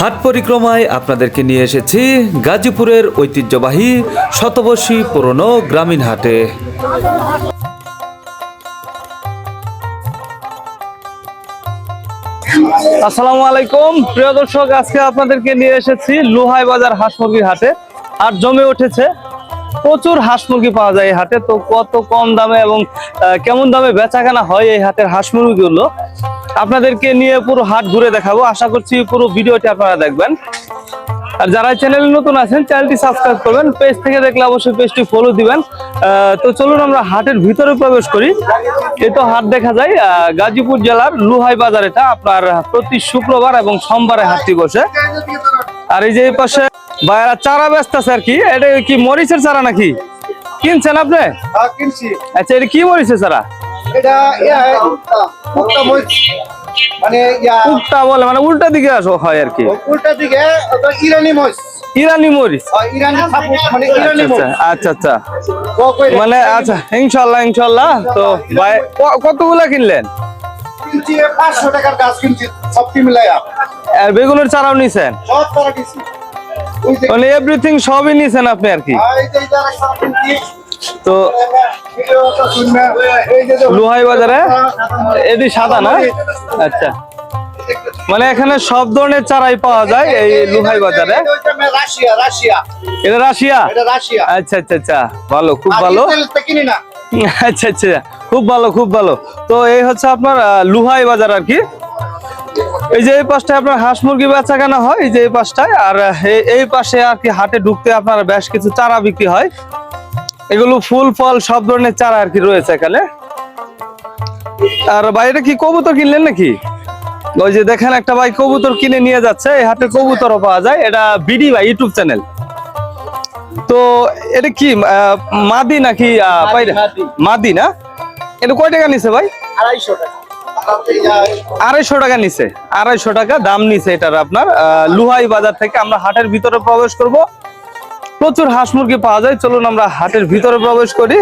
হাট পরিক্রমায় আপনাদেরকে নিয়ে এসেছি গাজীপুরের ঐতিহ্যবাহী শতবর্ষী পুরনো গ্রামীণ হাটে। আসসালামু আলাইকুম প্রিয় দর্শক, আজকে আপনাদেরকে নিয়ে এসেছি লোহাই বাজার হাঁস মুরগির হাটে। হাট জমে উঠেছে, প্রচুর হাঁস মুরগি পাওয়া যায় এই হাটে। তো কত কম দামে এবং কেমন দামে বেচাকেনা হয় এই হাটের হাঁস মুরগিগুলো আপনাদেরকে নিয়ে পুরো হাট ঘুরে দেখাবো। আশা করছি পুরো ভিডিওটি আপনারা দেখবেন। আর যারা চ্যানেলে নতুন আছেন চ্যানেলটি সাবস্ক্রাইব করবেন, পেজ থেকে দেখলে অবশ্যই পেজটি ফলো দিবেন। তো চলুন আমরা হাটের ভিতরে প্রবেশ করি। এই তো হাট দেখা যায় গাজীপুর জেলার লোহাই বাজার। এটা আপনার প্রতি শুক্রবার এবং সোমবারে হাটটি বসে। আর এই যে এই পাশে ভাইরা চারা ব্যস্ত আছে আর কি। এটা কি মরিচের চারা নাকি কিনছেন আপনি? আচ্ছা, এটা কি মরিচের চারা? এটা মানে উল্টা বলে, মানে উল্টা দিকে আসো হয় আর কি। উল্টা দিকে ইরানি মরিচ। ইরানি মরিচ, ইরানি মানে ইরানি মরিচ। আচ্ছা আচ্ছা, মানে আচ্ছা ইনশাল্লাহ ইনশাল্লাহ। তো ভাই কতগুলা কিনলেন? কিনছি 500 টাকার গাছ কিনছি সবটি মিলাইয়া। আর বেগুনের চারাও নিছেন? সব চারা কিনছি, মানে এভরিথিং সবই নিছেন আপনি আর কি। এই যে যারা সব কিনছি। তো লোহাই বাজারে এটি সাদা না? আচ্ছা, মানে এখানে সব ধরনের চারাই পাওয়া যায় এই লোহাই বাজারে। রাশিয়া রাশিয়া এটা রাশিয়া? এটা রাশিয়া। আচ্ছা আচ্ছা আচ্ছা, ভালো, খুব ভালো। কিনি না। আচ্ছা আচ্ছা, খুব ভালো খুব ভালো। তো এই হচ্ছে আপনার লোহাই বাজার আর কি। এই যে এই পাশটায় আপনার হাঁস মুরগি বেচা কেনা হয়, এই যে এই পাশটায়। আর এই পাশে আর কি হাটে ঢুকতে আপনার বেশ কিছু চারা বিক্রি হয়। এগুলো ফুল ফল সব ধরনের চারা আর কি রয়েছে এখানে। আর বাইরে কি কবুতর কিনলেন নাকি? ওই যে দেখেন একটা ভাই কবুতর কিনে নিয়ে যাচ্ছে। এই হাটে কবুতরও পাওয়া যায়। এটা বিডি ভাই ইউটিউব চ্যানেল। তো এটা কি মাদি নাকি পায়রা? মাদি না? এটা কয় টাকা নিছে ভাই? 250 টাকা। 250 টাকা নিছে, 250 টাকা দাম নিছে এটার আপনার। লোহাই বাজার থেকে আমরা হাটের ভিতরে প্রবেশ করব। প্রচুর হাঁস মুরগি পাওয়া যায়। চলুন আমরা হাটের ভিতরে প্রবেশ করি।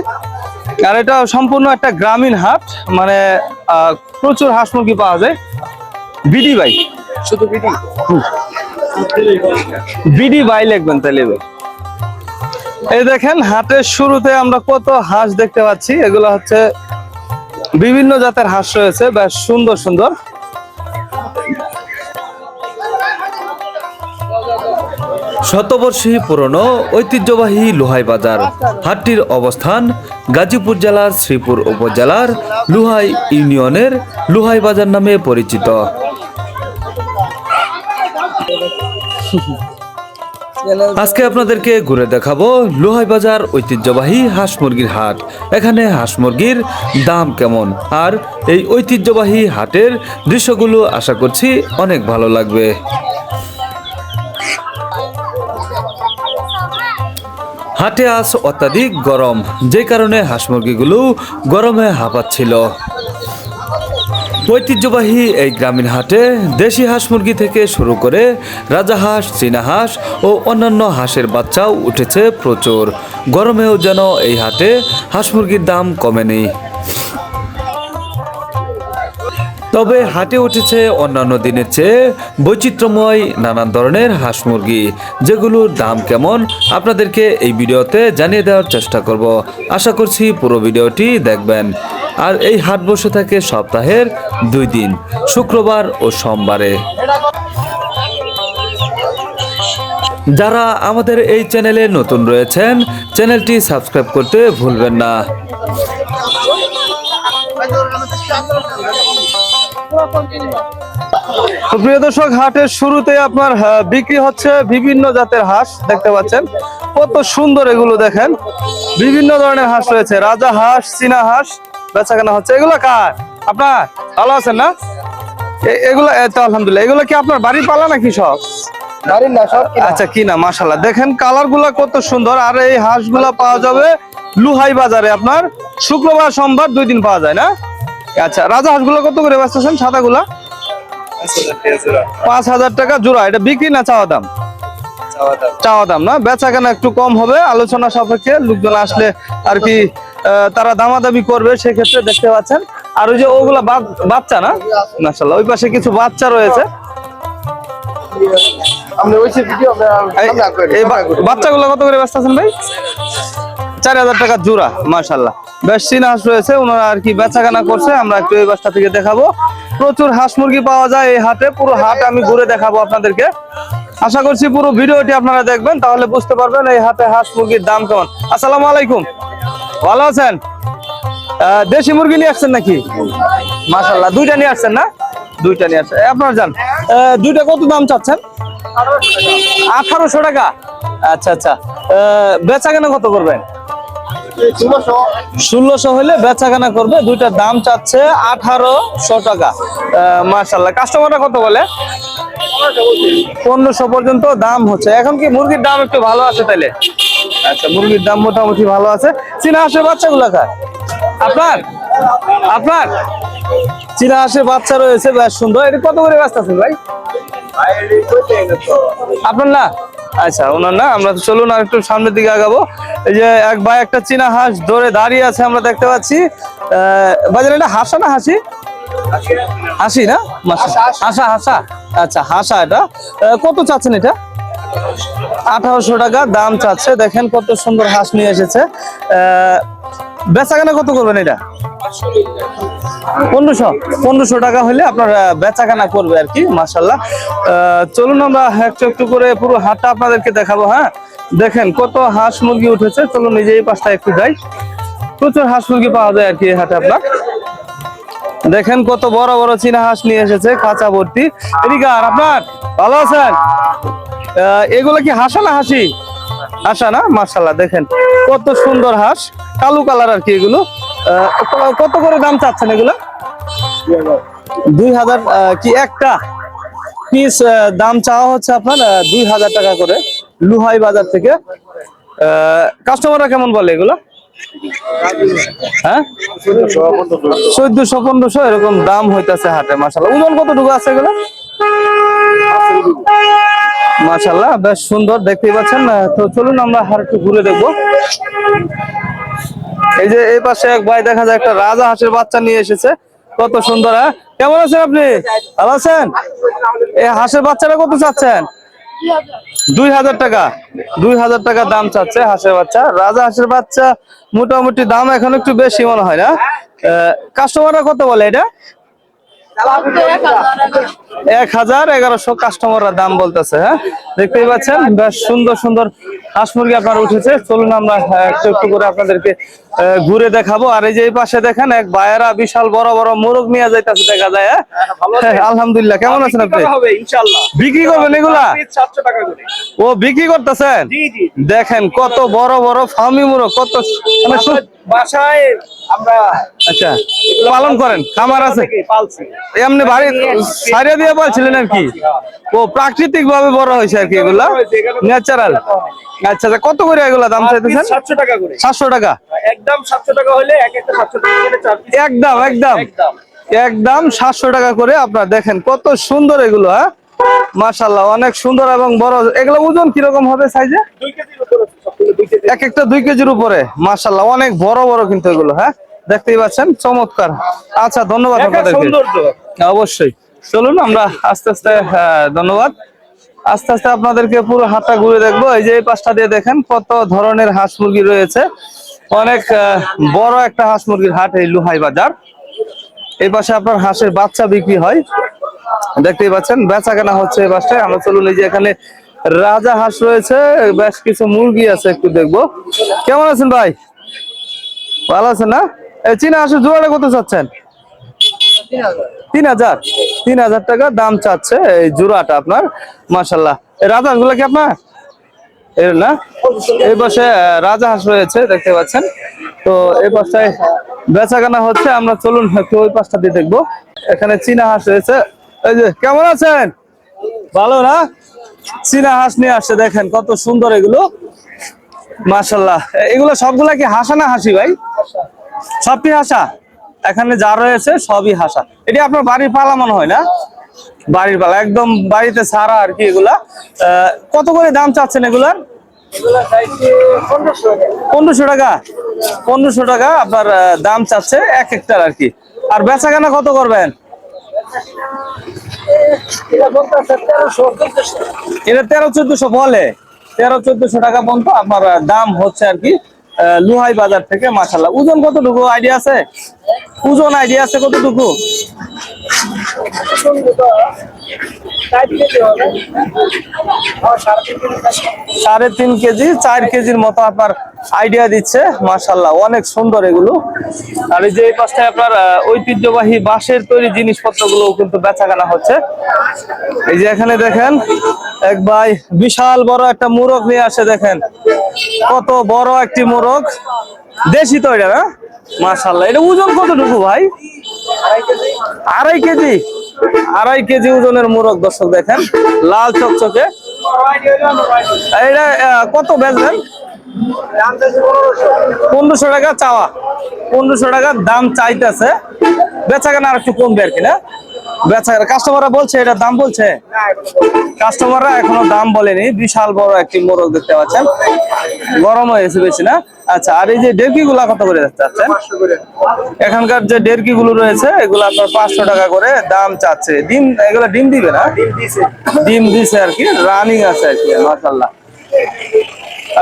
আর এটা সম্পূর্ণ একটা গ্রামীণ হাট, মানে প্রচুর হাঁস মুরগি পাওয়া যায়। বিডি ভাই, শুধু বিডি? বিডি ভাই লিখবেন তাহলে। এই দেখেন হাটের শুরুতে আমরা কত হাঁস দেখতে পাচ্ছি। এগুলো হচ্ছে বিভিন্ন জাতের হাঁস রয়েছে, বেশ সুন্দর সুন্দর। শতবর্ষী পুরনো ঐতিহ্যবাহী লোহাই বাজার। হাটটির অবস্থান গাজীপুর জেলার শ্রীপুর উপজেলার লোহাই ইউনিয়নের লোহাই বাজার নামে পরিচিত। আজকে আপনাদেরকে ঘুরে দেখাবো লোহাই বাজার ঐতিহ্যবাহী হাঁস মুরগির হাট। এখানে হাঁস মুরগির দাম কেমন, আর এই ঐতিহ্যবাহী হাটের দৃশ্যগুলো আশা করছি অনেক ভালো লাগবে। হাটে আজ অত্যাধিক গরম, যে কারণে হাঁস মুরগিগুলো গরমে হাঁপাচ্ছিল। ঐতিহ্যবাহী এই গ্রামীণ হাটে দেশি হাঁস মুরগি থেকে শুরু করে রাজাহাঁস, চীনা হাঁস ও অন্যান্য হাঁসের বাচ্চাও উঠেছে প্রচুর। গরমেও যেন এই হাটে হাঁস মুরগির দাম কমেনি। তবে হাটে উঠেছে অন্যান্য দিনের চেয়ে বৈচিত্র্যময় নানান ধরনের হাঁস মুরগি, যেগুলোর দাম কেমন আপনাদেরকে এই ভিডিওতে জানিয়ে দেওয়ার চেষ্টা করব। আশা করছি পুরো ভিডিওটি দেখবেন। আর এই হাট বসে থাকে সপ্তাহের 2 দিন, শুক্রবার ও সোমবারে। যারা আমাদের এই চ্যানেলে নতুন রয়েছেন চ্যানেলটি সাবস্ক্রাইব করতে ভুলবেন না। প্রিয় দর্শক, হাটের শুরুতে আপনার বিক্রি হচ্ছে বিভিন্ন জাতের হাঁস দেখতে পাচ্ছেন। কত সুন্দর এগুলো দেখেন, বিভিন্ন ধরনের হাঁস রয়েছে। রাজা হাঁস, চীনা হাঁস বেচা কেনা হচ্ছে। এগুলো কার? আপনার? ভালো আছেন না? এগুলো আলহামদুলিল্লাহ। এগুলো কি আপনার বাড়ির পালা নাকি সব? বাড়ির না, সব কিনা। আচ্ছা, কিনা। মাশাআল্লাহ, দেখেন কালার গুলা কত সুন্দর। আর এই হাঁস গুলা পাওয়া যাবে লোহাই বাজারে আপনার শুক্রবার সোমবার 2 দিন পাওয়া যায় না? আচ্ছা, রাজা হাঁস গুলো কত করে বেচতেছেন? সাদা গুলা 5000 টাকা জোড়া। এটা বিক্রি না চাওয়া দাম? চাওয়া দাম না? বেচা কেনা একটু কম হবে আলোচনা সাপেক্ষে। লোকজন আসলে আর কি তারা দামাদামি করবে, সেক্ষেত্রে দেখতে পাচ্ছেন। আর ওই যে ওগুলা বাচ্চা না? মাশাআল্লাহ, ওই পাশে কিছু বাচ্চা রয়েছে। আমরা ওইসব ভিডিও আমরা সামনে করি এই বাচ্চাগুলো কত করে ব্যস্ত আছেন ভাই? 4000 টাকা জোড়া। মাশাআল্লাহ, বেশ চীনা হাঁস রয়েছে, ওনারা আর কি বেচাকেনা করছে। আমরা একটু এই বাসটা থেকে দেখাবো। প্রচুর হাঁস মুরগি পাওয়া যায় এই হাটে, পুরো হাট আমি ঘুরে দেখাবো আপনাদেরকে। আশা করছি পুরো ভিডিওটি আপনারা দেখবেন, তাহলে বুঝতে পারবেন এই হাটে হাঁস মুরগির দাম কেমন। আসসালামু আলাইকুম, ভালো আছেন? দেশি মুরগি নিয়ে আসছেন নাকি? মাশাআল্লাহ, দুইটা নিয়ে আসছেন না? দুইটা নিয়ে আসছেন। আপনারা যান, দুইটা কত দাম চাচ্ছেন? 1800 টাকা। আচ্ছা আচ্ছা, বেচাকেনা কত করবেন? 1600 হলে বেচাকেনা করবে। দুইটার দাম চাচ্ছে 1800 টাকা। মাশাআল্লাহ, কাস্টমাররা কত বলে? 1500 পর্যন্ত দাম হচ্ছে। এখন কি মুরগির দাম একটু ভালো আছে তাইলে? আচ্ছা, মুরগির দাম মোটামুটি ভালো আছে। চীনা হাঁসের বাচ্চাগুলো খায় আপনার? আপনার চীনা হাঁসের বাচ্চা রয়েছে, বেশ সুন্দর। এটা কত করে ব্যস্ত আছেন ভাই? আপনার না? আচ্ছা, ওনার না। আমরা চলুন আর একটু সামনের দিকে আগাবো। এই যে এক ভাই একটা চীনা হাঁস ধরে দাঁড়িয়ে আছে, আমরা দেখতে পাচ্ছি। বাজারে এটা হাঁসা না হাসি? হাসি না? হাসা হাসা। আচ্ছা, হাসা। এটা কত চাচ্ছেন? এটা 1800 টাকা দাম চাচ্ছে। দেখেন কত সুন্দর হাঁস নিয়ে এসেছে। বেচাকেনা কত করবেন এটা? 1500 টাকা হলে আপনার বেচাকেনা করবে আর কি। মাশাআল্লাহ, চলুন আমরা একটু একটু করে পুরো হাটটা আপনাদেরকে দেখাবো। হ্যাঁ, দেখেন কত হাঁস মুরগি উঠেছে। চলুন নিজে এই পাশটা একটু যাই। প্রচুর হাঁস মুরগি পাওয়া যায় আর কি এই হাটে। আপনার দেখেন কত বড় বড় চীনা হাঁস নিয়ে এসেছে, খাঁচা ভর্তি। এদিকে আর আপনার ভালো আছেন? এগুলো কি হাসা না হাসি? হাসা না? মাশাআল্লাহ, দেখেন কত সুন্দর হাঁস, কালো কালার আর কি এগুলো। কত করে দাম চাচ্ছেন এগুলো? 2000 কি একটা পিস দাম চাওয়া হচ্ছে আপনার 2000 টাকা করে লুহাই বাজার থেকে। কাস্টমাররা কেমন বলে এগুলো? হ্যাঁ, 1400-1500 এরকম দাম হইতেছে হাটে। মাশাআল্লাহ, ওজন কতটুকু আছে এগুলো? মাশাআল্লাহ, বেশ সুন্দর, দেখতেই পাচ্ছেন। তো চলুন আমরা আর একটু ঘুরে দেখবো। এই যে এই পাশে এক ভাই দেখা যায় একটা রাজা হাঁসের বাচ্চা নিয়ে এসেছে, কত সুন্দর। হ্যাঁ, কেমন আছেন আপনি? ভালো আছেন? এই হাঁসের বাচ্চাটা কত চাচ্ছেন? 2000 টাকা। 2000 টাকা দাম চাচ্ছে হাঁসের বাচ্চা। রাজা হাঁসের বাচ্চা মোটামুটি দাম এখন একটু বেশি মনে হয় না? কাস্টমাররা কত বলে এটা? 1100 কাস্টমাররা দাম বলতেছে। হ্যাঁ, দেখতেই পাচ্ছেন বেশ সুন্দর সুন্দর হাঁস মুরগি আপনার উঠেছে। চলুন আমরা একটু একটু করে আপনাদেরকে ঘুরে দেখাবো। আর এই যে এই পাশে দেখেন এক ভাইয়েরা বিশাল বড় বড় মোরগ নিয়ে যাইতেছে দেখা যায়। হ্যাঁ, আলহামদুলিল্লাহ, কেমন আছেন আপনি? বিক্রি করবেন এগুলা? ও, বিক্রি করতেছেন? দেখেন কত বড় বড় ফার্মি মোরগ, কত বাসায় আমরা আচ্ছা পালন করেন, খামার আছে? এমনি বাড়ি সারিয়া দিয়ে পালছিলেন আর কি? ও, প্রাকৃতিক ভাবে বড় হয়েছে আর কি এগুলা, ন্যাচারাল। আচ্ছা, কত করে এগুলা দাম চাইতেছেন? 700 টাকা করে। 700 টাকা একদম 700 টাকা হলে এক একটা 700 টাকা করে চার পিস। একদম একদম একদম 700 টাকা করে। আপনার দেখেন কত সুন্দর এগুলো। হ্যাঁ, মাশাআল্লাহ, অনেক সুন্দর এবং বড়। এগুলো ওজন কিরকম হবে সাইজে? 2 কেজির উপরে সবগুলো 2 কেজি। এক একটা 2 কেজির উপরে। মাশাআল্লাহ, অনেক বড় বড় কিন্তু এগুলো। হ্যাঁ, দেখতেই পাচ্ছেন, চমৎকার। আচ্ছা, ধন্যবাদ আপনাদেরকে। অবশ্যই, চলুন আমরা আস্তে আস্তে, ধন্যবাদ, আস্তে আস্তে আপনাদেরকে পুরো হাটটা ঘুরে দেখবো। এই যে এই পাশটা দিয়ে দেখেন কত ধরনের হাঁস মুরগি রয়েছে। অনেক বড় একটা হাঁস মুরগির হাট এই লুহাই বাজার। এই পাশে আপনার হাঁসের বাচ্চা বিক্রি হয়, দেখতেই পাচ্ছেন, বেচা কেনা হচ্ছে এই পাশটায়। আমরা চলুন, এই যে এখানে রাজা হাঁস রয়েছে, বেশ কিছু মুরগি আছে, একটু দেখবো। কেমন আছেন ভাই? ভালো আছেন না? এই চীনা হাঁসের জোড়াটা কত চাচ্ছেন? 3000 টাকা দাম চাচ্ছে এই জোড়াটা আপনার। মাশাআল্লাহ, এই রাজা হাঁসগুলো কি আপনার? এর না, এই পাশে রাজা হাঁস রয়েছে, দেখতে পাচ্ছেন। তো এই পাশটায় বেচা কেনা হচ্ছে। আমরা চলুন একটু ওই পাশটা দিয়ে দেখবো। এখানে চীনা হাঁস রয়েছে। এই যে, কেমন আছেন? ভালো না? চীনা হাঁস নিয়ে আসছে, দেখেন কত সুন্দর এগুলো। মাশাআল্লাহ, এগুলো সবগুলা কি হাসা না হাসি ভাই? সবই হাসা। এখানে যা রয়েছে সবই হাসা। এটি আপনার বাড়ির পালা মনে হয় না? বাড়ির পালা, একদম বাড়িতে ছাড়া আর কি এগুলা। কত করে দাম চাচ্ছেন এগুলার? 1500 টাকা। 1500 টাকা আপনার দাম চাচ্ছে এক একটার আর কি। আর বেচা কেনা কত করবেন? এটা 1300-1400 বলে, 1300-1400 টাকা পর্যন্ত আপনার দাম হচ্ছে আর কি লুহাই বাজার থেকে। মাশাআল্লাহ, ওজন কতটুকু আইডিয়া আছে? ওজন আইডিয়া আছে কতটুকু? 3.5 কেজি 4 কেজির মতো আপনার আইডিয়া দিচ্ছে। মাশাআল্লাহ, অনেক সুন্দর এগুলো। আর এই যে এই পাশটায় আপনার ঐতিহ্যবাহী বাঁশের তৈরি জিনিসপত্রগুলো কিন্তু বেচাকেনা হচ্ছে। এই যে এখানে দেখেন এক ভাই বিশাল বড় একটা মোরগ নিয়ে আসে, দেখেন কত বড় একটি মোরগ, দেশি তো এটা না? মাশাআল্লাহ, এটা ওজন কতটুকু ভাই? 2.5 কেজি। 2.5 কেজি ওজনের মোরগ দর্শক, দেখেন লাল চকচকে। এটা কত বেচবেন? 1500 টাকা চাওয়া, 1500 টাকা দাম চাইতেছে। বেচাকেনা আর একটু কমবে আর কি না? বেচাকেনা কাস্টমাররা বলছে, এটা দাম বলছে, কাস্টমাররা এখনো দাম বলেনি। বিশাল বড় একটি মোরগ দেখতে পাচ্ছেন, গরম হয়েছে বেশি না? আচ্ছা, আর এই যে ডেরকি গুলা কত করে চাচ্ছেন? এখানকার যে ডেরকি গুলো রয়েছে এগুলো আপনার 500 টাকা করে দাম চাচ্ছে। ডিম, এগুলো ডিম দিবে না? ডিম দিছে আর কি, রানিং আছে আর কি। মাশাআল্লাহ,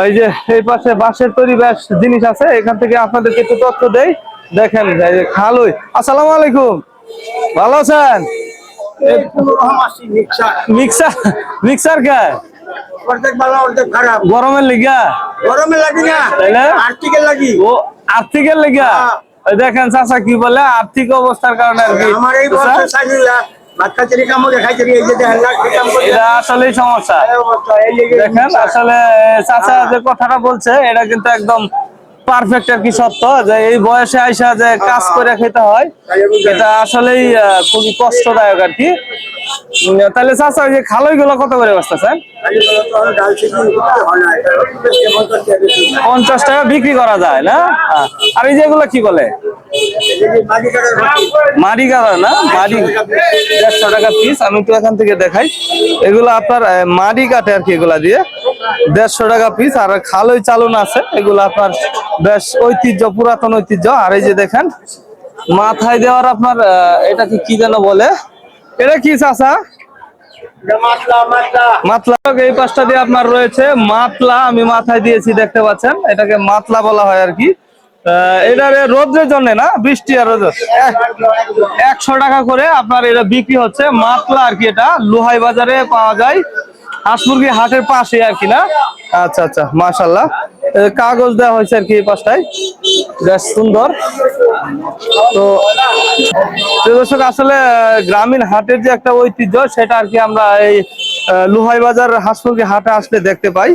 এই যে এই পাশে বাঁশের তৈরি বেশ জিনিস আছে, এখান থেকে আপনাদেরকে একটু তথ্য দেই। দেখেন এই যে খালুই, আসসালামু আলাইকুম, ভালো আছেন? মিক্সার, মিক্সার কে গরমের লিগা? তাইলে ও আর্থিকের লিগা? দেখেন চাচা কি বলে, আর্থিক অবস্থার কারণে আর কি। এটা আসলেই সমস্যা। দেখেন আসলে চাচা যে কথাটা বলছে এটা কিন্তু একদম পারফেক্ট আর কি, সত্য, যে এই বয়সে আইসা যে কাজ করে খেতে হয়, এটা আসলেই খুবই কষ্টদায়ক আর কি। তাহলে চাচা ওই যে খালই গুলো কত করে বসতেছেন? 50 টাকা বিক্রি করা যায় না? আর এই যেগুলো কি বলে? মাড়ি কাটা না? মাড়ি 150 টাকা পিস। আমি তো এখান থেকে দেখাই, এগুলো আপনার মাড়ি কাটে আর কি, এগুলা দিয়ে 150 টাকা পিস। আর খালই চালন আছে, এগুলো আপনার বেশ ঐতিহ্য, পুরাতন ঐতিহ্য। আর এই যে দেখেন মাথায় দেওয়ার আপনার এটা কি যেন বলে, এটা কি চাচা? মাতলা। এই পাশটা দিয়ে আপনার রয়েছে মাতলা, আমি মাথায় দিয়েছি দেখতে পাচ্ছেন, এটাকে মাতলা বলা হয় আর কি। এটার রোদ্রের জন্য না, বৃষ্টি আর রোদ, 100 টাকা করে আপনার এটা বিক্রি হচ্ছে মাতলা আর কি। এটা লোহাই বাজারে পাওয়া যায়, হাঁস মুরগি হাটের পাশে আর কি না? আচ্ছা আচ্ছা, মাশাআল্লাহ, কাগজ দেওয়া হয়েছে আর কি এই পাশটায়, বেশ সুন্দর। তো দর্শক আসলে গ্রামীণ হাটের যে একটা ঐতিহ্য, সেটা আর কি আমরা এই লোহাই বাজার হাঁস মুরগি হাটে আসলে দেখতে পাই।